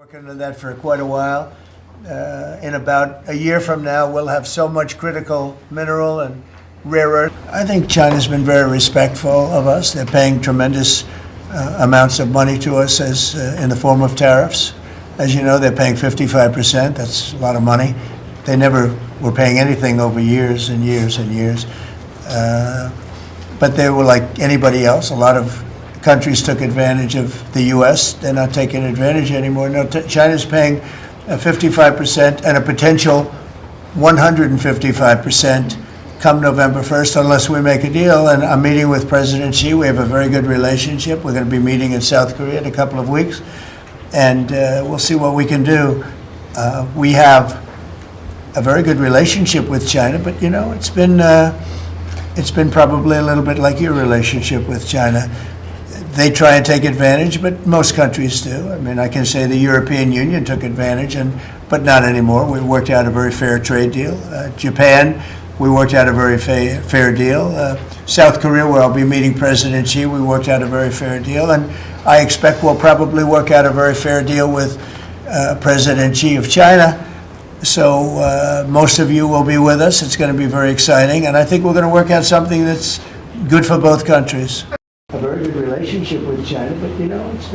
Working on that for quite a while. In about a year from now, we'll have so much critical mineral and rare earth. I think China's been very respectful of us. They're paying tremendous amounts of money to us as in the form of tariffs. As you know, they're paying 55%. That's a lot of money. They never were paying anything over years and years and years. But they were like anybody else. A lot of countries took advantage of the U.S. They're not taking advantage anymore. No, China's paying 55% and a potential 155% come November 1st unless we make a deal. And I'm meeting with President Xi. We have a very good relationship. We're going to be meeting in South Korea in a couple of weeks. And we'll see what we can do. We have a very good relationship with China, but you know, it's been probably a little bit like your relationship with China. They try and take advantage, but most countries do. I mean, I can say the European Union took advantage, but not anymore. We worked out a very fair trade deal. Japan, we worked out a very fair deal. South Korea, where I'll be meeting President Xi, we worked out a very fair deal. And I expect we'll probably work out a very fair deal with President Xi of China. So most of you will be with us. It's going to be very exciting. And I think we're going to work out something that's good for both countries. A very good relationship with China, but you know, it's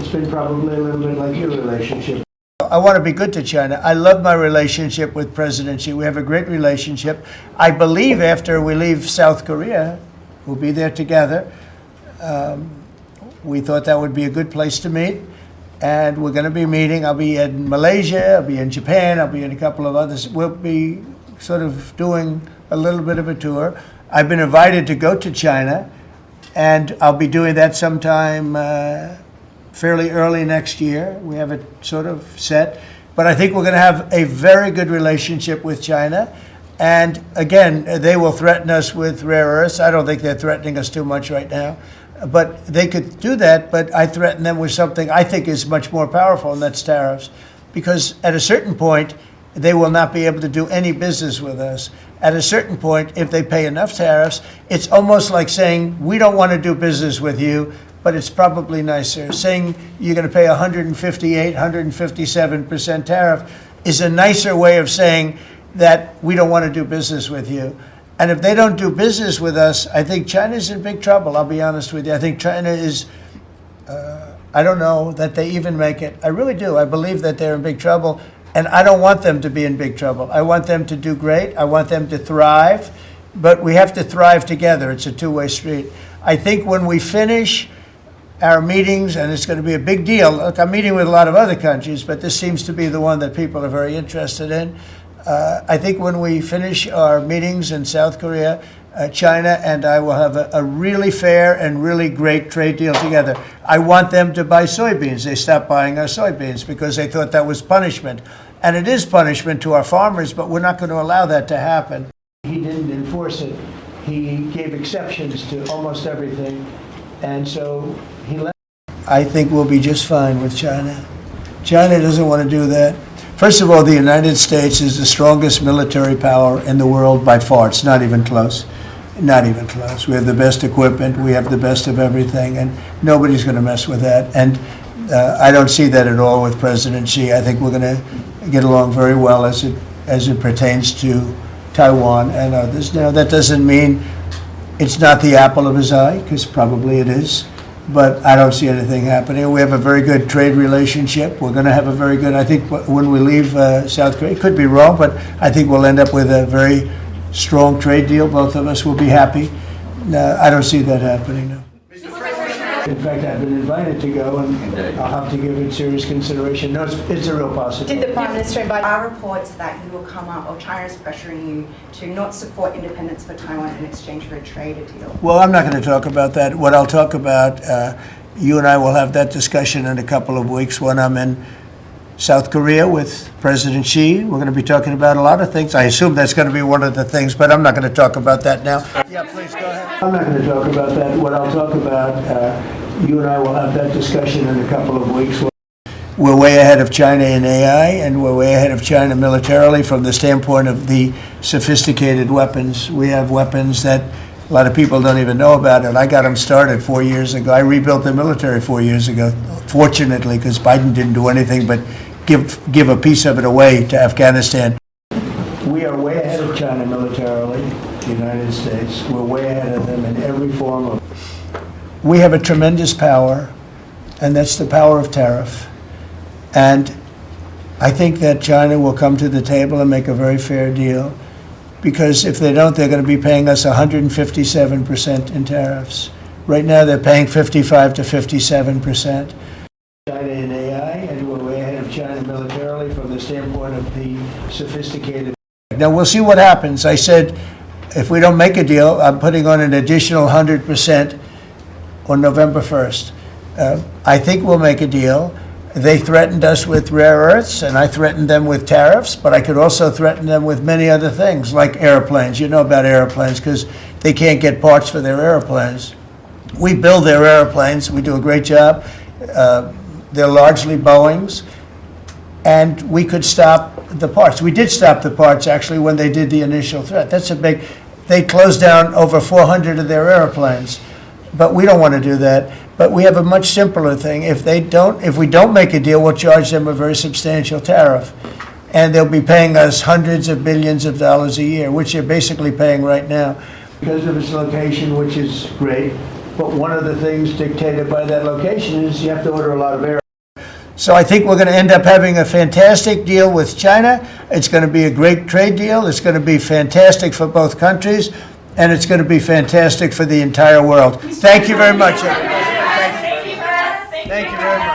been probably a little bit like your relationship. I want to be good to China. I love my relationship with President Xi. We have a great relationship. I believe after we leave South Korea, we'll be there together. We thought that would be a good place to meet. And we're going to be meeting. I'll be in Malaysia, I'll be in Japan, I'll be in a couple of others. We'll be sort of doing a little bit of a tour. I've been invited to go to China, and I'll be doing that sometime fairly early next year. We have it sort of set. But I think we're going to have a very good relationship with China. And again, they will threaten us with rare earths. I don't think they're threatening us too much right now. But they could do that, but I threaten them with something I think is much more powerful, and that's tariffs. Because at a certain point, they will not be able to do any business with us. At a certain point, if they pay enough tariffs, it's almost like saying, we don't want to do business with you, but it's probably nicer. Saying you're going to pay 158, 157% tariff is a nicer way of saying that we don't want to do business with you. And if they don't do business with us, I think China's in big trouble, I'll be honest with you. I think China is, I don't know that they even make it. I really do. I believe that they're in big trouble. And I don't want them to be in big trouble. I want them to do great. I want them to thrive. But we have to thrive together. It's a two-way street. I think when we finish our meetings, and it's going to be a big deal. Look, I'm meeting with a lot of other countries, but this seems to be the one that people are very interested in. I think when we finish our meetings in South Korea, China and I will have a really fair and really great trade deal together. I want them to buy soybeans. They stopped buying our soybeans because they thought that was punishment. And it is punishment to our farmers, but we're not going to allow that to happen. He didn't enforce it. He gave exceptions to almost everything. And so he left. I think we'll be just fine with China. China doesn't want to do that. First of all, the United States is the strongest military power in the world by far. It's not even close. Not even close. We have the best equipment. We have the best of everything, and nobody's going to mess with that. And I don't see that at all with President Xi. I think we're going to get along very well as it pertains to Taiwan and others. Now, that doesn't mean it's not the apple of his eye, because probably it is. But I don't see anything happening. We have a very good trade relationship. We're going to have a very good, I think when we leave South Korea, it could be wrong, but I think we'll end up with a very strong trade deal. Both of us will be happy. I don't see that happening now. In fact, I've been invited to go, and I'll have to give it serious consideration. No, it's a real possibility. Did the Prime Minister invite? There are reports that you will come up, or China is pressuring you to not support independence for Taiwan in exchange for a trade deal? Well, I'm not going to talk about that. What I'll talk about, you and I will have that discussion in a couple of weeks when I'm in South Korea with President Xi. We're going to be talking about a lot of things. I assume that's going to be one of the things, but I'm not going to talk about that now. Yeah, please go ahead. I'm not going to talk about that. What I'll talk about, you and I will have that discussion in a couple of weeks. We're way ahead of China in AI, and we're way ahead of China militarily from the standpoint of the sophisticated weapons. We have weapons that A lot of people don't even know about it. I got them started 4 years ago. I rebuilt the military 4 years ago, fortunately, because Biden didn't do anything but give a piece of it away to Afghanistan. We are way ahead of China militarily, the United States. We're way ahead of them in every form of. We have a tremendous power, and that's the power of tariff. And I think that China will come to the table and make a very fair deal, because if they don't, they're going to be paying us 157% in tariffs. Right now, they're paying 55 to 57%. China in AI, and we're way ahead of China militarily from the standpoint of the sophisticated. Now, we'll see what happens. I said, if we don't make a deal, I'm putting on an additional 100% on November 1st. I think we'll make a deal. They threatened us with rare earths, and I threatened them with tariffs, but I could also threaten them with many other things, like airplanes. You know about airplanes, because they can't get parts for their airplanes. We build their airplanes. We do a great job. They're largely Boeings, and we could stop the parts. We did stop the parts, actually, when they did the initial threat. That's a big. They closed down over 400 of their airplanes, but we don't want to do that. But we have a much simpler thing. If we don't make a deal, we'll charge them a very substantial tariff, and they'll be paying us hundreds of billions of dollars a year, which they're basically paying right now, because of its location, which is great. But one of the things dictated by that location is you have to order a lot of air. So I think we're going to end up having a fantastic deal with China. It's going to be a great trade deal. It's going to be fantastic for both countries, and it's going to be fantastic for the entire world. Thank you very much, everybody. Thank you very much.